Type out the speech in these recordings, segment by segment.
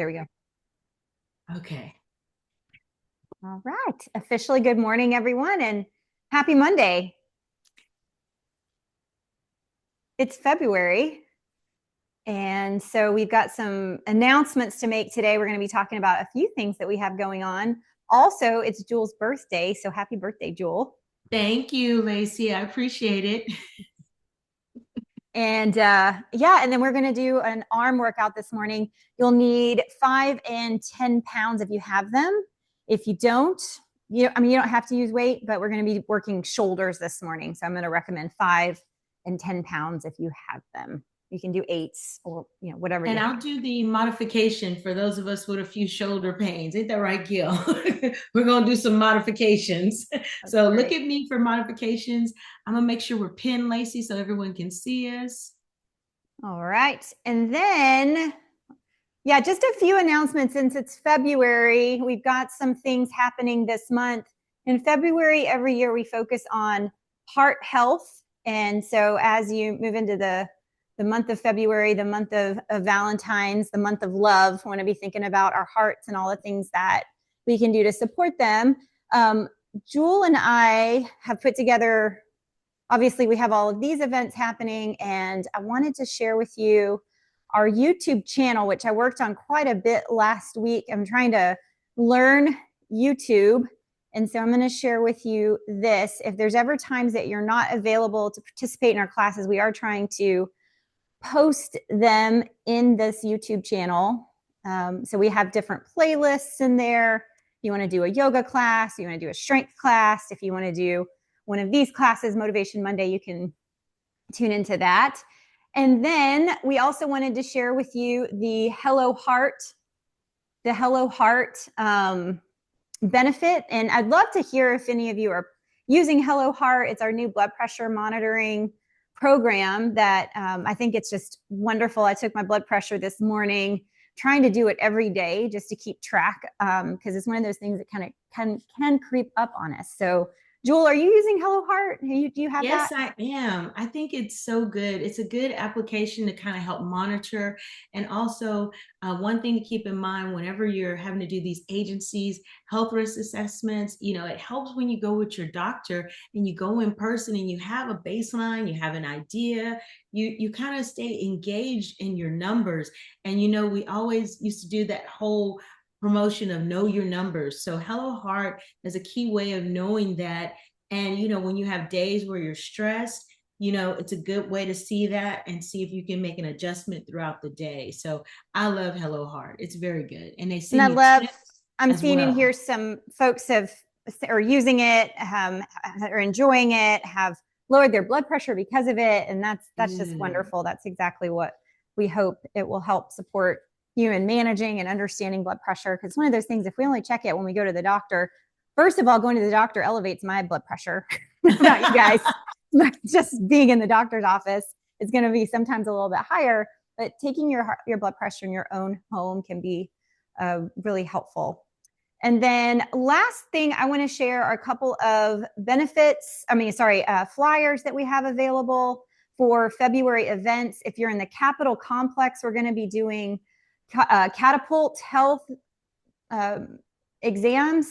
There we go. Okay. All right. Officially good morning, everyone, and happy Monday. It's February. And so we've got some announcements to make today. We're going to be talking about a few things that we have going on. Also, it's Jewel's birthday. So happy birthday, Jewel. Thank you, Lacey. I appreciate it. And yeah, and then we're going to do an arm workout this morning. You'll need 5 and 10 pounds if you have them. If you don't, you don't have to use weight, but we're going to be working shoulders this morning. So I'm going to recommend 5 and 10 pounds if you have them. You can do 8s or whatever you And have. I'll do the modification for those of us with a few shoulder pains. Ain't that right, Gil? We're going to do some modifications. That's So look great. at me for modifications. I'm going to make sure we're pinned, Lacey, so everyone can see us. All right. And then, yeah, just a few announcements since it's February. We've got some things happening this month. In February, every year we focus on heart health. And so as you move into the month of February, the month of Valentine's, the month of love, we want to be thinking about our hearts and all the things that we can do to support them. Jewel and I have put together, obviously we have all of these events happening, and I wanted to share with you our YouTube channel, which I worked on quite a bit last week. I'm trying to learn YouTube. And so I'm going to share with you this. If there's ever times that you're not available to participate in our classes, we are trying to post them in this YouTube channel. So we have different playlists in there. You want to do a yoga class, you want to do a strength class. If you want to do one of these classes, Motivation Monday, you can tune into that. And then we also wanted to share with you the Hello Heart benefit. And I'd love to hear if any of you are using Hello Heart. It's our new blood pressure monitoring program that I think it's just wonderful. I took my blood pressure this morning, trying to do it every day just to keep track, because it's one of those things that kind of can creep up on us. So Jewel, are you using Hello Heart? Do you have that? Yes, I am. I think it's so good. It's a good application to kind of help monitor. And also, one thing to keep in mind whenever you're having to do these agencies, health risk assessments, it helps when you go with your doctor and you go in person and you have a baseline, you have an idea, you kind of stay engaged in your numbers. And, we always used to do that whole promotion of know your numbers. So Hello Heart is a key way of knowing that. And, when you have days where you're stressed, it's a good way to see that and see if you can make an adjustment throughout the day. So I love Hello Heart. It's very good. And they And send I you love, tips I'm as seeing in here well. some folks are using it, are enjoying it, have lowered their blood pressure because of it. And that's just Good. wonderful. That's exactly what we hope it will help support you in managing and understanding blood pressure. Because one of those things, if we only check it when we go to the doctor, first of all, going to the doctor elevates my blood pressure. About you guys, but just being in the doctor's office is going to be sometimes a little bit higher. But taking your blood pressure in your own home can be really helpful. And then last thing I want to share are a couple of flyers that we have available for February events. If you're in the Capitol complex, we're going to be doing catapult health exams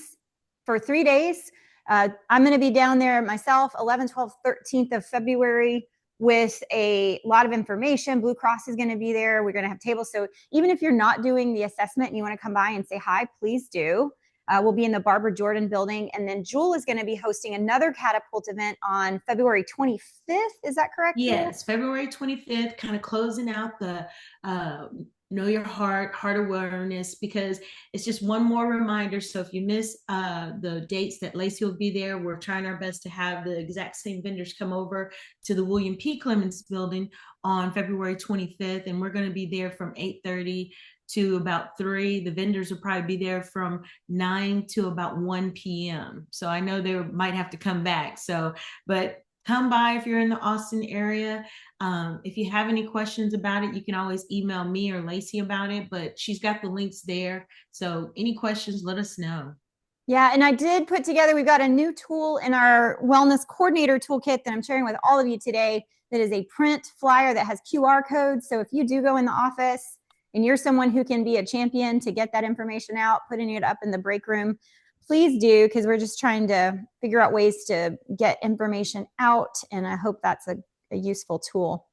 for 3 days. I'm going to be down there myself, 11th, 12th, 13th of February with a lot of information. Blue Cross is going to be there. We're going to have tables. So even if you're not doing the assessment and you want to come by and say hi, please do. We'll be in the Barbara Jordan building. And then Jewel is going to be hosting another catapult event on February 25th. Is that correct, Jewel? Yes, February 25th, kind of closing out the Know Your Heart awareness, because it's just one more reminder. So if you miss the dates that Lacey will be there, we're trying our best to have the exact same vendors come over to the William P. Clements building on February 25th. And we're going to be there from 8:30 to about 3. The vendors will probably be there from 9 to about 1 p.m. So I know they might have to come back. So, but come by if you're in the Austin area. If you have any questions about it, you can always email me or Lacey about it, but she's got the links there. So any questions, let us know. Yeah, and I did put together, we've got a new tool in our wellness coordinator toolkit that I'm sharing with all of you today that is a print flyer that has QR codes. So if you do go in the office and you're someone who can be a champion to get that information out, putting it up in the break room, please do, because we're just trying to figure out ways to get information out. And I hope that's a useful tool.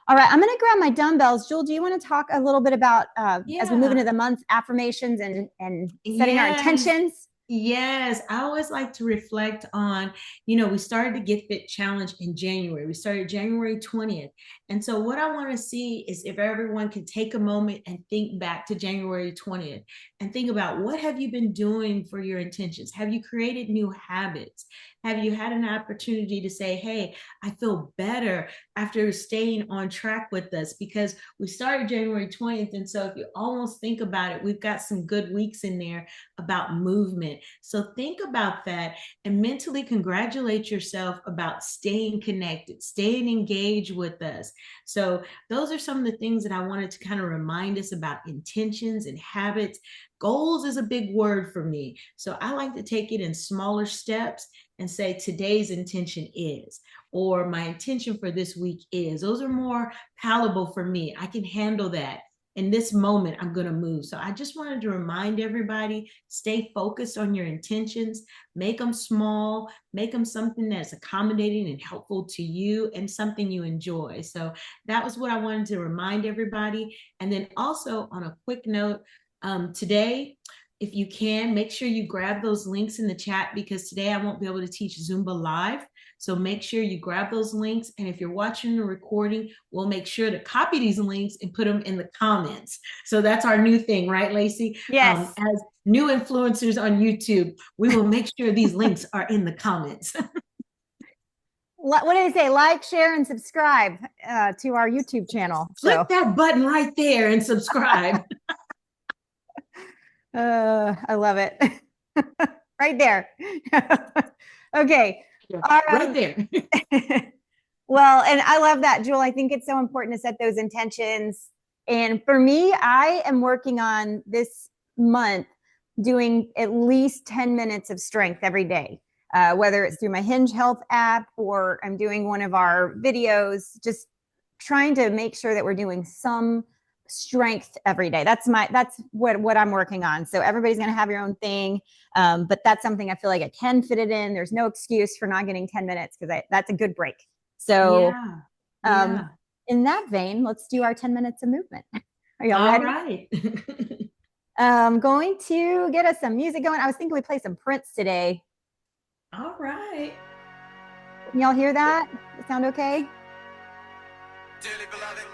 All right, I'm going to grab my dumbbells. Jewel, do you want to talk a little bit about, as we move into the month, affirmations and setting our intentions? Yes, I always like to reflect on, we started the Get Fit Challenge in January. We started January 20th. And so what I want to see is if everyone can take a moment and think back to January 20th and think about, what have you been doing for your intentions? Have you created new habits? Have you had an opportunity to say, hey, I feel better after staying on track with us? Because we started January 20th. And so if you almost think about it, we've got some good weeks in there about movement. So think about that and mentally congratulate yourself about staying connected, staying engaged with us. So those are some of the things that I wanted to kind of remind us about: intentions and habits. Goals is a big word for me. So I like to take it in smaller steps and say today's intention is, or my intention for this week is. Those are more palatable for me. I can handle that. In this moment, I'm going to move. So I just wanted to remind everybody, stay focused on your intentions, make them small, make them something that's accommodating and helpful to you and something you enjoy. So that was what I wanted to remind everybody. And then also on a quick note, today, if you can, make sure you grab those links in the chat, because today I won't be able to teach Zumba live. So make sure you grab those links. And if you're watching the recording, we'll make sure to copy these links and put them in the comments. So that's our new thing, right, Lacey? Yes. As new influencers on YouTube, we will make sure these links are in the comments. What do they say? Like, share, and subscribe to our YouTube channel. Click that button right there and subscribe. I love it. Right there. Okay. Right there. Well, and I love that, Jewel. I think it's so important to set those intentions. And for me, I am working on this month doing at least 10 minutes of strength every day, whether it's through my Hinge Health app or I'm doing one of our videos, just trying to make sure that we're doing some strength every day. That's what I'm working on. So everybody's going to have your own thing. But that's something I feel like I can fit it in. There's no excuse for not getting 10 minutes, because that's a good break. So in that vein, let's do our 10 minutes of movement. Are y'all ready? All right. I'm going to get us some music going. I was thinking we play some Prince today. All right. Can y'all hear that? Does it sound okay? Dearly beloved,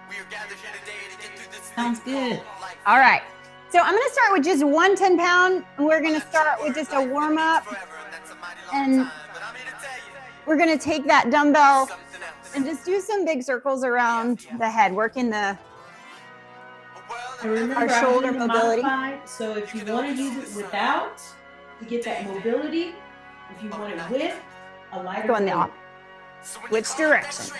we are gathered here today to get through this. Sounds good. All right. So I'm going to start with just one 10-pound, and we're going to start with just a warm-up. And we're going to take that dumbbell and just do some big circles around the head, working our shoulder mobility. So if you want to use it without, to get that mobility, if you want it with, a lighter go in the opposite. Which direction?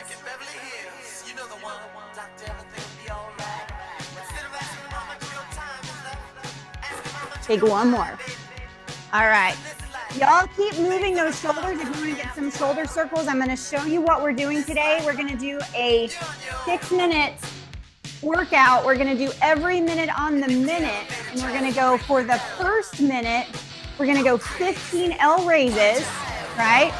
Take one more. All right. Y'all keep moving those shoulders. If you want to get some shoulder circles, I'm going to show you what we're doing today. We're going to do a 6-minute workout. We're going to do every minute on the minute. And we're going to go for the first minute. We're going to go 15 L raises, right?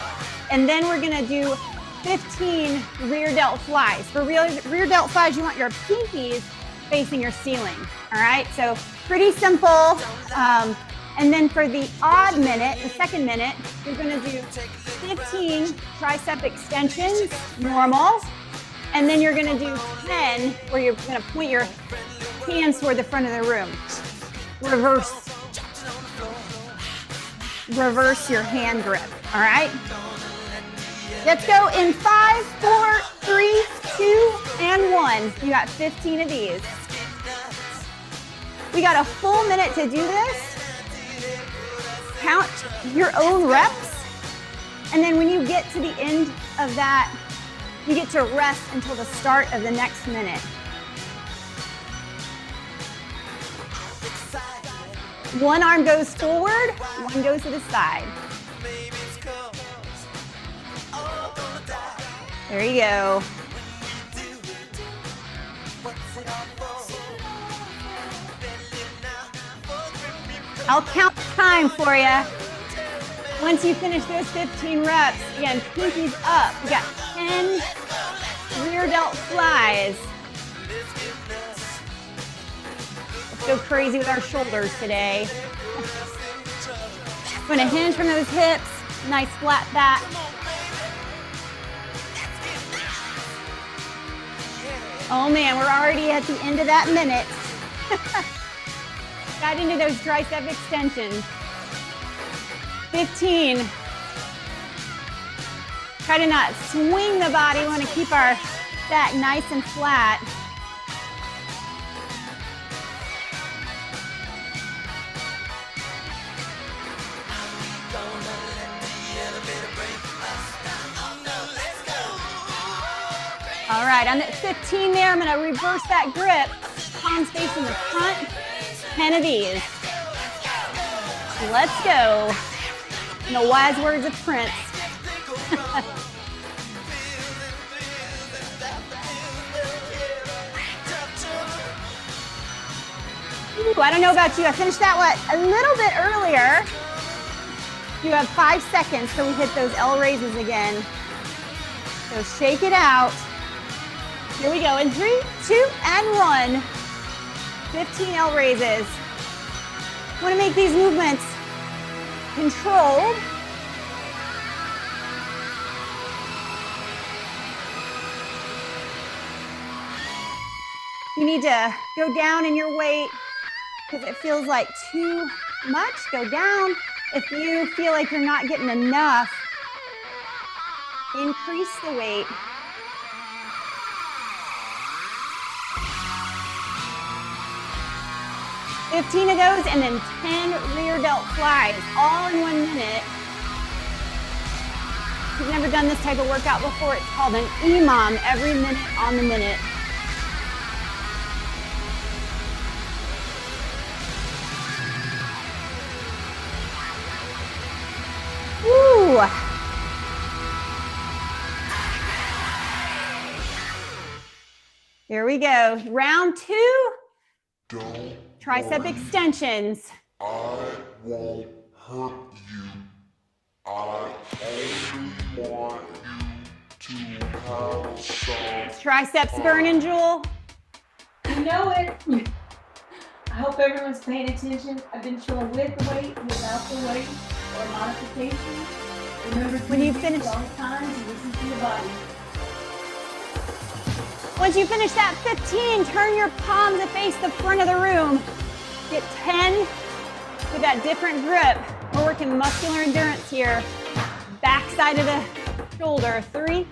And then we're going to do 15 rear delt flies. For rear delt flies, you want your pinkies facing your ceiling. All right. So pretty simple. And then for the odd minute, the second minute, you're going to do 15 tricep extensions, normal. And then you're going to do 10 where you're going to point your hands toward the front of the room. Reverse your hand grip. All right. Let's go in 5, 4, 3, 2, and 1. You got 15 of these. We got a full minute to do this. Count your own reps. And then when you get to the end of that, you get to rest until the start of the next minute. One arm goes forward, one goes to the side. There you go. I'll count time for you. Once you finish those 15 reps, again, pinkies up. We got 10 rear delt flies. Let's go crazy with our shoulders today. I'm gonna hinge from those hips, nice flat back. Oh man, we're already at the end of that minute. Got into those tricep extensions. 15. Try to not swing the body. We want to keep our back nice and flat. All right, on that 15 there, I'm going to reverse that grip. Palms facing the front. 10 of these. Let's go. In the wise words of Prince. Ooh, I don't know about you. I finished that, a little bit earlier. You have 5 seconds till we hit those L raises again. So shake it out. Here we go. In 3, 2, and 1. 15 L raises. Want to make these movements controlled. You need to go down in your weight because it feels like too much. Go down. If you feel like you're not getting enough, increase the weight. Fifteen of those, and then 10 rear delt flies, all in 1 minute. If you've never done this type of workout before, it's called an EMOM, every minute on the minute. Woo! Here we go. Round 2. Tricep extensions. I won't hurt you. I only want you to have some. Triceps burning, Jewel. You know it. I hope everyone's paying attention. I've been showing with the weight, without the weight, or modification. Remember, when you finish all the time to listen to your body. Once you finish that 15, turn your palms to face the front of the room. Get 10 with that different grip. We're working muscular endurance here. Back side of the shoulder. 3.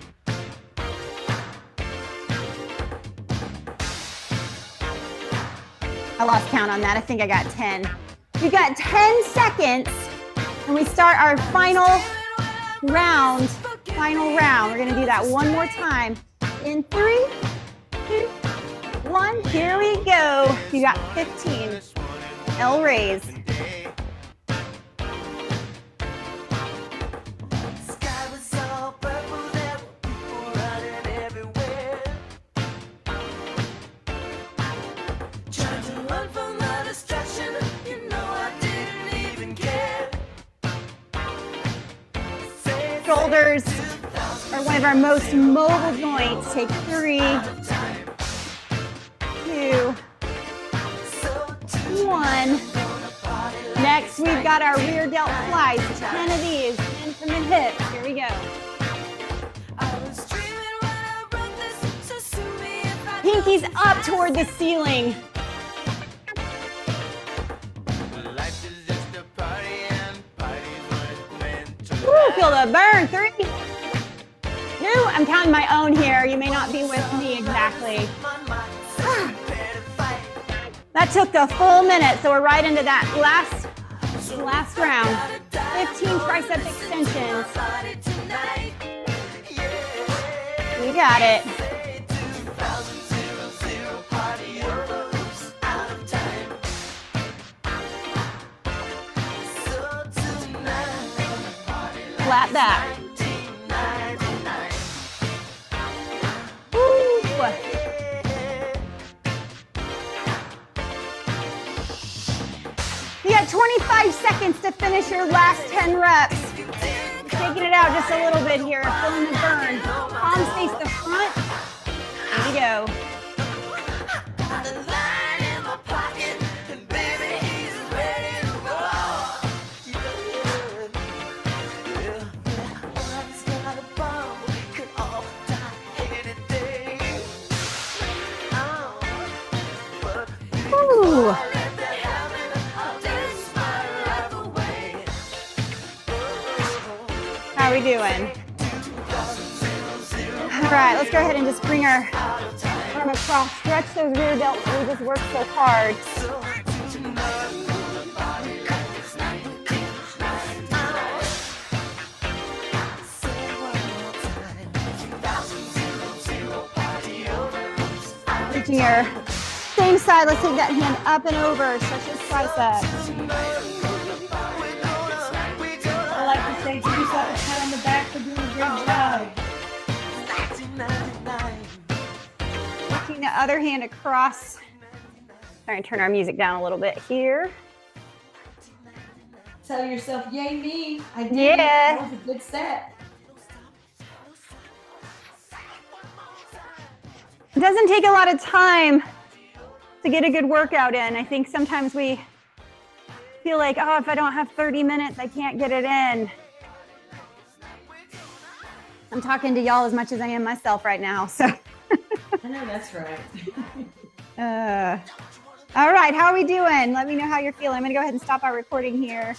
I lost count on that. I think I got 10. We got 10 seconds and we start our final round. We're gonna do that one more time. In 3, 2, 1, here we go. You got 15. L raise. Shoulders are one of our most mobile joints. Take 3, 2, 1. Next, we've got our rear delt flies. 10 of these, in from the hips. Here we go. Pinkies up toward the ceiling. Woo, feel the burn. 3, 2, I'm counting my own here. You may not be with me exactly. That took the full minute, so we're right into that last round. 15 tricep extensions. You got it. Flat back. Woo. You got 25 seconds to finish your last 10 reps. Taking it out just a little bit here, feeling the burn. Palms face the front. Here we go. Ooh. How are we doing? All right, let's go ahead and just bring our arm across. Stretch those rear delts. We just worked so hard. Reaching your same side. Let's take that hand up and over. Stretch those triceps. I like to say, give yourself a pat on the back for doing a great job. Taking the other hand across. All right, turn our music down a little bit here. Tell yourself, yay me. I did Yeah. it. That was a good set. It doesn't take a lot of time to get a good workout in. I think sometimes we feel like, oh, if I don't have 30 minutes, I can't get it in. I'm talking to y'all as much as I am myself right now, so. I know that's right. All right, how are we doing? Let me know how you're feeling. I'm gonna go ahead and stop our recording here.